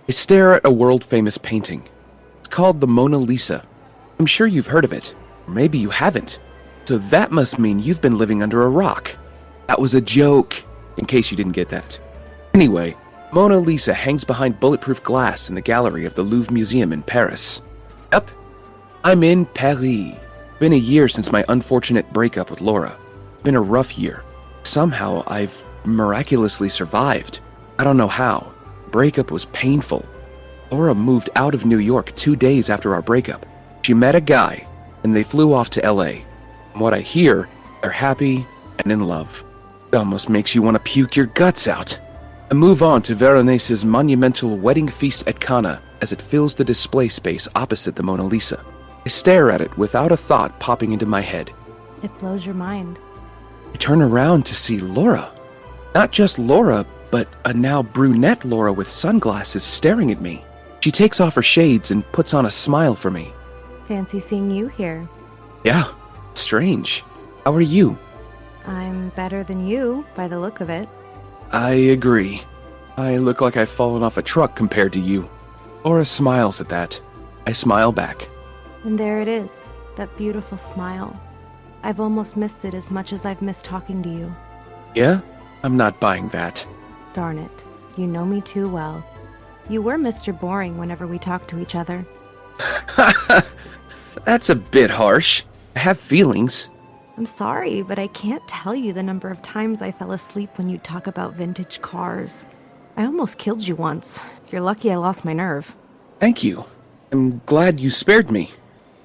I stare at a world-famous painting. It's called the Mona Lisa. I'm sure you've heard of it. Or maybe you haven't. So that must mean you've been living under a rock. That was a joke, in case you didn't get that. Anyway, Mona Lisa hangs behind bulletproof glass in the gallery of the Louvre Museum in Paris. Yep, I'm in Paris. Been a year since my unfortunate breakup with Laura. Been a rough year. Somehow I've miraculously survived. I don't know how. Breakup was painful. Laura moved out of New York 2 days after our breakup. She met a guy, and they flew off to LA. From what I hear, they're happy and in love. It almost makes you want to puke your guts out. I move on to Veronese's monumental wedding feast at Cana as it fills the display space opposite the Mona Lisa. I stare at it without a thought popping into my head. It blows your mind. I turn around to see Laura. Not just Laura, but a now brunette Laura with sunglasses staring at me. She takes off her shades and puts on a smile for me. Fancy seeing you here. Yeah, strange. How are you? I'm better than you, by the look of it. I agree. I look like I've fallen off a truck compared to you. Laura smiles at that. I smile back. And there it is, that beautiful smile. I've almost missed it as much as I've missed talking to you. Yeah? I'm not buying that. Darn it, you know me too well. You were Mr. Boring whenever we talked to each other. That's a bit harsh. I have feelings. I'm sorry, but I can't tell you the number of times I fell asleep when you talk about vintage cars. I almost killed you once. You're lucky I lost my nerve. Thank you. I'm glad you spared me.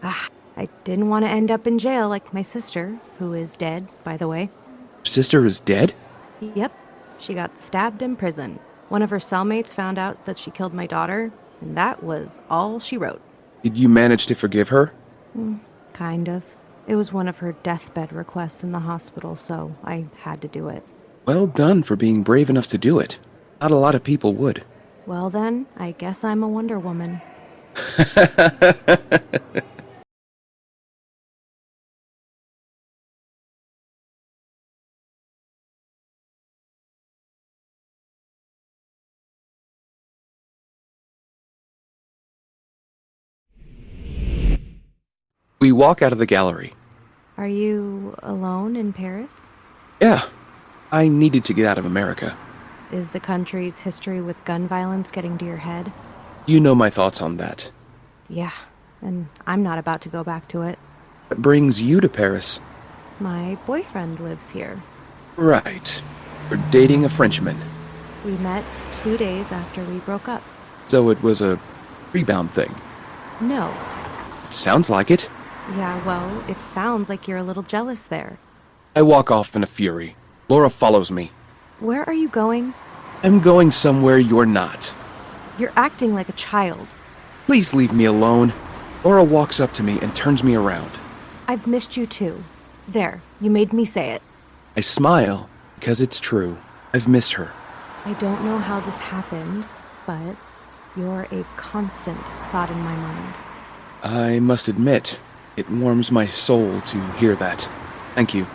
I didn't want to end up in jail like my sister, who is dead, by the way. Your sister is dead? Yep, she got stabbed in prison. One of her cellmates found out that she killed my daughter, and that was all she wrote. Did you manage to forgive her? Kind of. It was one of her deathbed requests in the hospital, so I had to do it. Well done for being brave enough to do it. Not a lot of people would. Well then, I guess I'm a Wonder Woman. We walk out of the gallery. Are you alone in Paris? Yeah, I needed to get out of America. Is the country's history with gun violence getting to your head? You know my thoughts on that. Yeah, and I'm not about to go back to it. What brings you to Paris? My boyfriend lives here. Right. You're dating a Frenchman. We met 2 days after we broke up. So it was a rebound thing. No. It sounds like it. Yeah, well, it sounds like you're a little jealous there. I walk off in a fury. Laura follows me. Where are you going? I'm going somewhere you're not. You're acting like a child. Please leave me alone. Laura walks up to me and turns me around. I've missed you too. There, you made me say it. I smile because it's true. I've missed her. I don't know how this happened, but you're a constant thought in my mind. I must admit, it warms my soul to hear that. Thank you.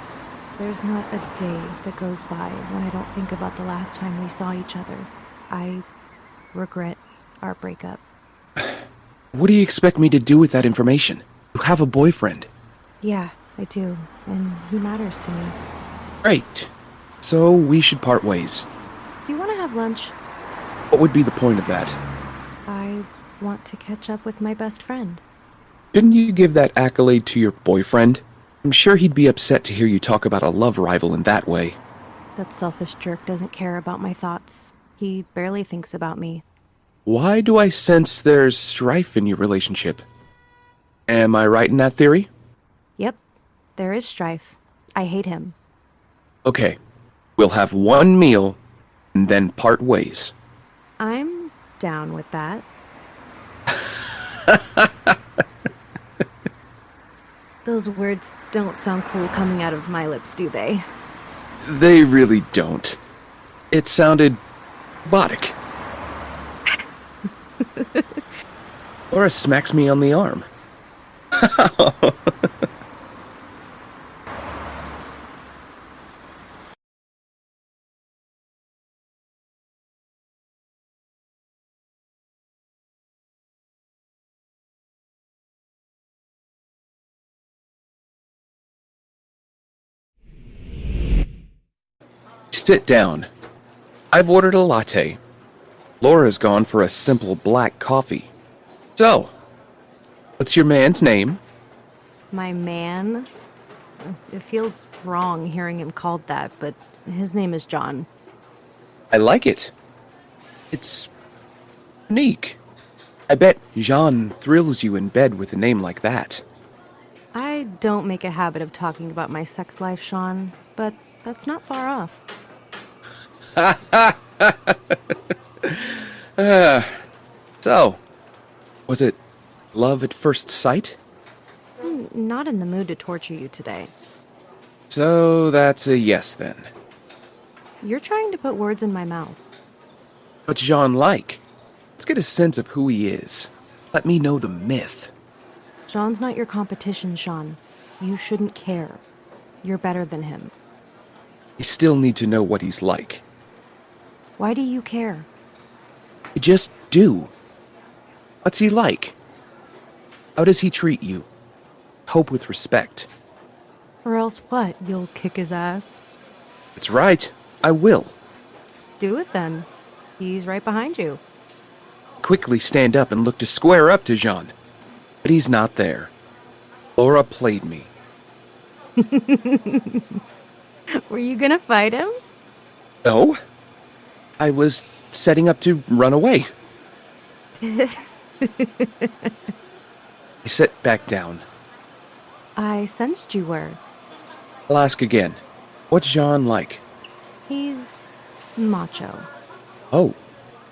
There's not a day that goes by when I don't think about the last time we saw each other. I regret our breakup. What do you expect me to do with that information? You have a boyfriend. Yeah, I do, and he matters to me. Great. So we should part ways. Do you want to have lunch? What would be the point of that? I want to catch up with my best friend. Didn't you give that accolade to your boyfriend? I'm sure he'd be upset to hear you talk about a love rival in that way. That selfish jerk doesn't care about my thoughts. He barely thinks about me. Why do I sense there's strife in your relationship? Am I right in that theory? Yep, there is strife. I hate him. Okay, we'll have one meal and then part ways. I'm down with that. Those words don't sound cool coming out of my lips, do they? They really don't. It sounded robotic. Laura smacks me on the arm. Sit down. I've ordered a latte. Laura's gone for a simple black coffee. So, what's your man's name? My man? It feels wrong hearing him called that, but his name is John. I like it. It's unique. I bet Jean thrills you in bed with a name like that. I don't make a habit of talking about my sex life, Sean, but that's not far off. So, was it love at first sight? Not in the mood to torture you today. So that's a yes then. You're trying to put words in my mouth. What's Jean like? Let's get a sense of who he is. Let me know the myth. Jean's not your competition, Sean. You shouldn't care. You're better than him. I still need to know what he's like. Why do you care? I just do. What's he like? How does he treat you? Hope with respect. Or else what? You'll kick his ass? That's right. I will. Do it then. He's right behind you. Quickly stand up and look to square up to Jean. But he's not there. Laura played me. Were you gonna fight him? No. I was setting up to run away. I sit back down. I sensed you were. I'll ask again. What's Jean like? He's macho. Oh,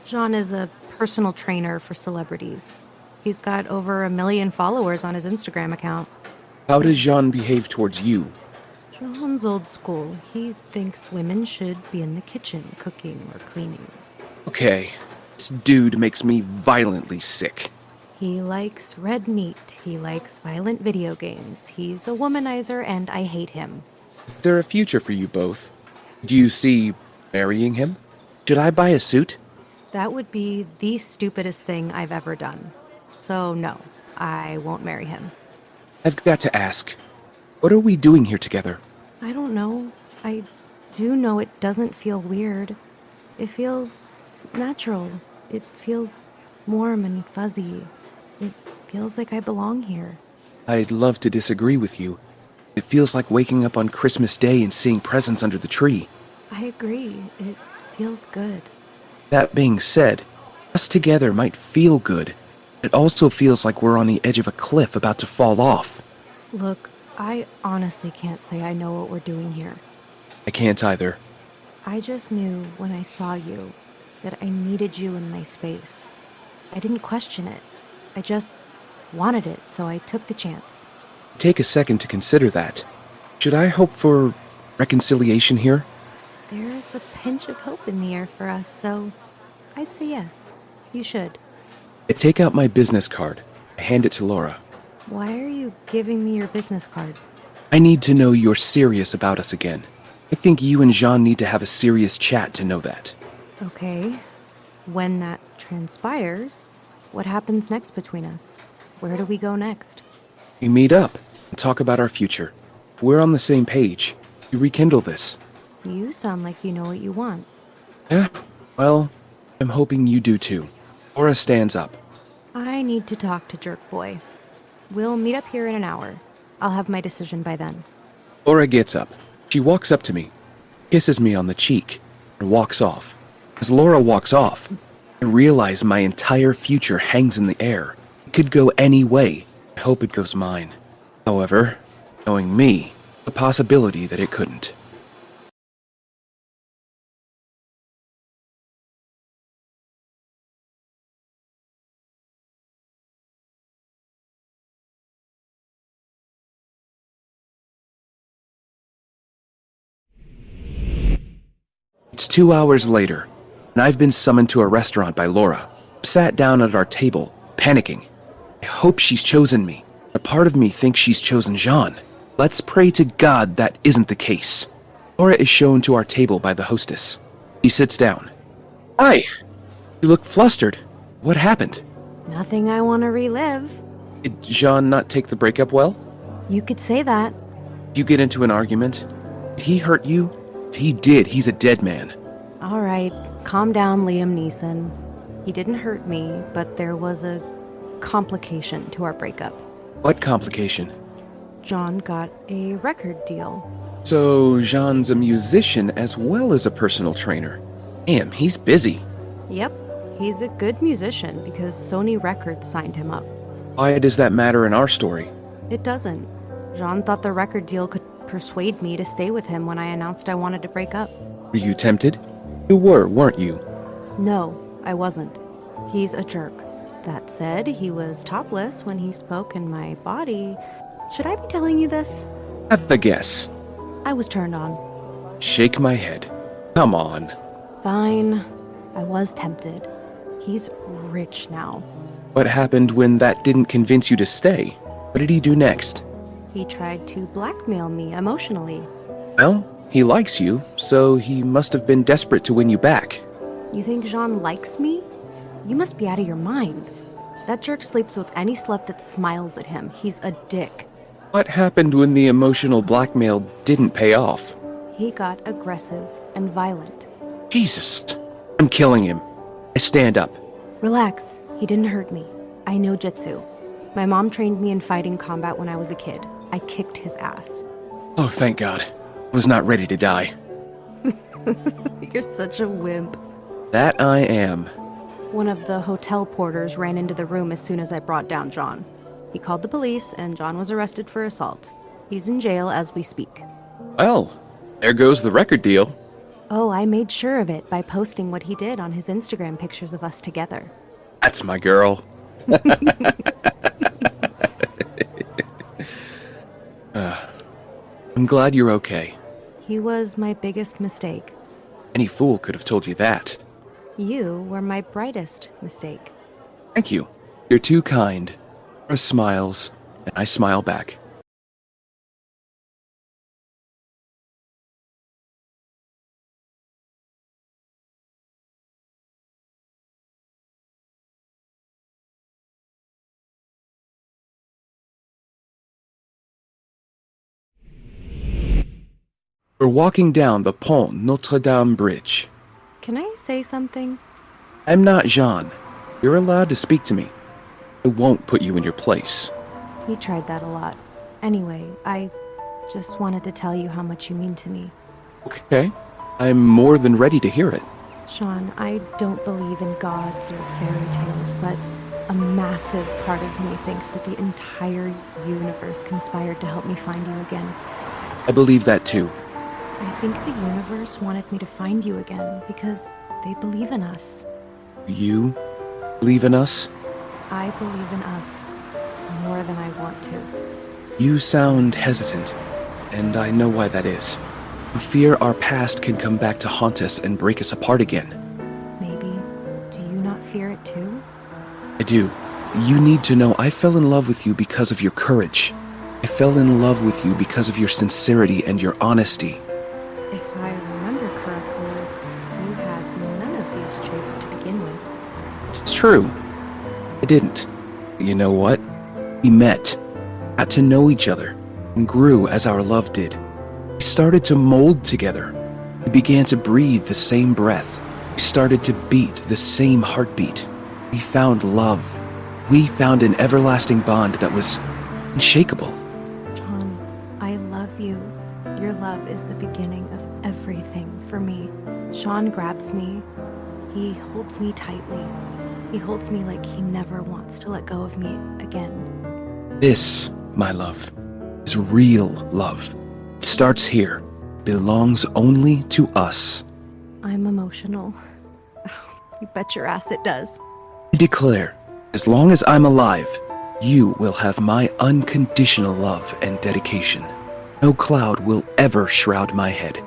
Jean is a personal trainer for celebrities. He's got over 1 million followers on his Instagram account. how does Jean behave towards you? Jean's old school. He thinks women should be in the kitchen, cooking or cleaning. Okay, this dude makes me violently sick. He likes red meat. He likes violent video games. He's a womanizer, and I hate him. Is there a future for you both? Do you see marrying him? Should I buy a suit? That would be the stupidest thing I've ever done. So no, I won't marry him. I've got to ask. What are we doing here together? I don't know. I do know it doesn't feel weird. It feels natural. It feels warm and fuzzy. It feels like I belong here. I'd love to disagree with you. It feels like waking up on Christmas Day and seeing presents under the tree. I agree. It feels good. That being said, us together might feel good. It also feels like we're on the edge of a cliff about to fall off. Look, I honestly can't say I know what we're doing here. I can't either. I just knew when I saw you that I needed you in my space. I didn't question it. I just wanted it, so I took the chance. Take a second to consider that. Should I hope for reconciliation here? There's a pinch of hope in the air for us, so I'd say yes. You should. I take out my business card. I hand it to Laura. Why are you giving me your business card? I need to know you're serious about us again. I think you and Jean need to have a serious chat to know that. Okay. When that transpires, what happens next between us? Where do we go next? We meet up and talk about our future. If we're on the same page, we rekindle this. You sound like you know what you want. Yeah, well, I'm hoping you do too. Laura stands up. I need to talk to Jerk Boy. We'll meet up here in an hour. I'll have my decision by then. Laura gets up. She walks up to me, kisses me on the cheek, and walks off. As Laura walks off, I realize my entire future hangs in the air. It could go any way. I hope it goes mine. However, knowing me, a possibility that it couldn't. It's 2 hours later, and I've been summoned to a restaurant by Laura. Sat down at our table, panicking. I hope she's chosen me. A part of me thinks she's chosen Jean. Let's pray to God that isn't the case. Laura is shown to our table by the hostess. She sits down. Hi! You look flustered. What happened? Nothing I want to relive. Did Jean not take the breakup well? You could say that. Did you get into an argument? Did he hurt you? If he did, he's a dead man. All right, calm down, Liam Neeson. He didn't hurt me, but there was a complication to our breakup. What complication? John got a record deal. So, Jean's a musician as well as a personal trainer. Damn, he's busy. Yep, he's a good musician because Sony Records signed him up. Why does that matter in our story? It doesn't. John thought the record deal could persuade me to stay with him when I announced I wanted to break up. Were you tempted? You were, weren't you? No, I wasn't. He's a jerk. That said, he was topless when he spoke, and my body... Should I be telling you this? Have a guess. I was turned on. Shake my head. Come on. Fine. I was tempted. He's rich now. What happened when that didn't convince you to stay? What did he do next? He tried to blackmail me emotionally. Well, he likes you, so he must have been desperate to win you back. You think Jean likes me? You must be out of your mind. That jerk sleeps with any slut that smiles at him. He's a dick. What happened when the emotional blackmail didn't pay off? He got aggressive and violent. Jesus. I'm killing him. I stand up. Relax. He didn't hurt me. I know jitsu. My mom trained me in fighting combat when I was a kid. I kicked his ass. Oh, thank God. I was not ready to die. You're such a wimp. That I am. One of the hotel porters ran into the room as soon as I brought down John. He called the police, and John was arrested for assault. He's in jail as we speak. Well, there goes the record deal. Oh, I made sure of it by posting what he did on his Instagram pictures of us together. That's my girl. I'm glad you're okay. He was my biggest mistake. Any fool could have told you that. You were my brightest mistake. Thank you. You're too kind. Laura smiles, and I smile back. We're walking down the Pont Notre Dame Bridge. Can I say something? I'm not Jean. You're allowed to speak to me. I won't put you in your place. He tried that a lot. Anyway, I just wanted to tell you how much you mean to me. Okay. I'm more than ready to hear it. Sean, I don't believe in gods or fairy tales, but a massive part of me thinks that the entire universe conspired to help me find you again. I believe that too. I think the universe wanted me to find you again because they believe in us. You believe in us? I believe in us more than I want to. You sound hesitant, and I know why that is. You fear our past can come back to haunt us and break us apart again. Maybe. Do you not fear it too? I do. You need to know I fell in love with you because of your courage. I fell in love with you because of your sincerity and your honesty. If I remember correctly, you had none of these traits to begin with. It's true. I didn't. But you know what? We met, got to know each other, and grew as our love did. We started to mold together. We began to breathe the same breath. We started to beat the same heartbeat. We found love. We found an everlasting bond that was unshakable. John, I love you. Your love is the beginning of everything for me. Sean grabs me. He holds me tightly. He holds me like he never wants to let go of me again. This, my love, is real love. It starts here, belongs only to us. I'm emotional. You bet your ass it does. I declare, as long as I'm alive, you will have my unconditional love and dedication. No cloud will ever shroud my head.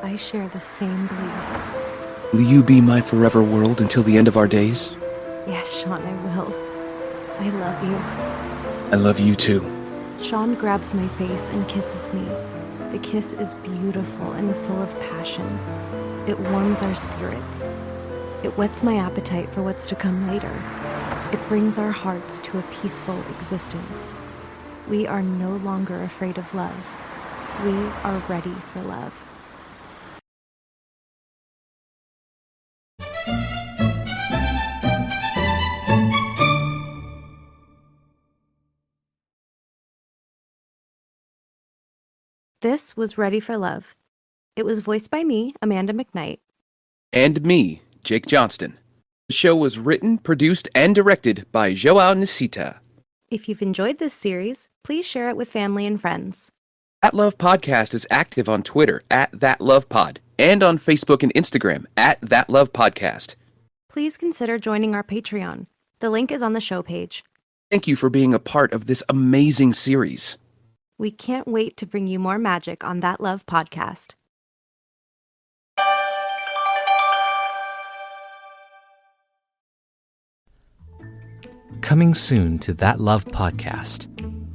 I share the same belief. Will you be my forever world until the end of our days? Yes, Sean, I will. I love you. I love you too. Sean grabs my face and kisses me. The kiss is beautiful and full of passion. It warms our spirits. It whets my appetite for what's to come later. It brings our hearts to a peaceful existence. We are no longer afraid of love. We are ready for love. This was Ready for Love. It was voiced by me, Amanda McKnight. And me, Jake Johnston. The show was written, produced, and directed by Joao Nisita. If you've enjoyed this series, please share it with family and friends. That Love Podcast is active on Twitter @ThatLovePod and on Facebook and Instagram @ThatLovePodcast. Please consider joining our Patreon. The link is on the show page. Thank you for being a part of this amazing series. We can't wait to bring you more magic on That Love Podcast. Coming soon to That Love Podcast,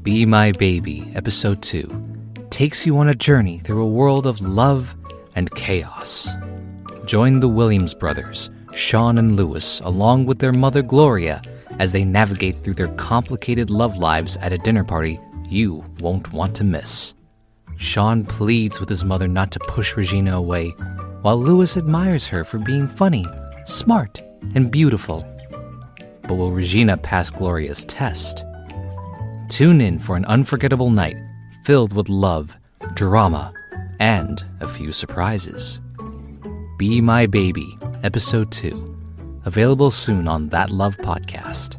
Be My Baby, Episode 2, takes you on a journey through a world of love and chaos. Join the Williams brothers, Sean and Lewis, along with their mother Gloria, as they navigate through their complicated love lives at a dinner party you won't want to miss. Sean pleads with his mother not to push Regina away, while Lewis admires her for being funny, smart, and beautiful. But will Regina pass Gloria's test? Tune in for an unforgettable night filled with love, drama, and a few surprises. Be My Baby, Episode 2, available soon on That Love Podcast.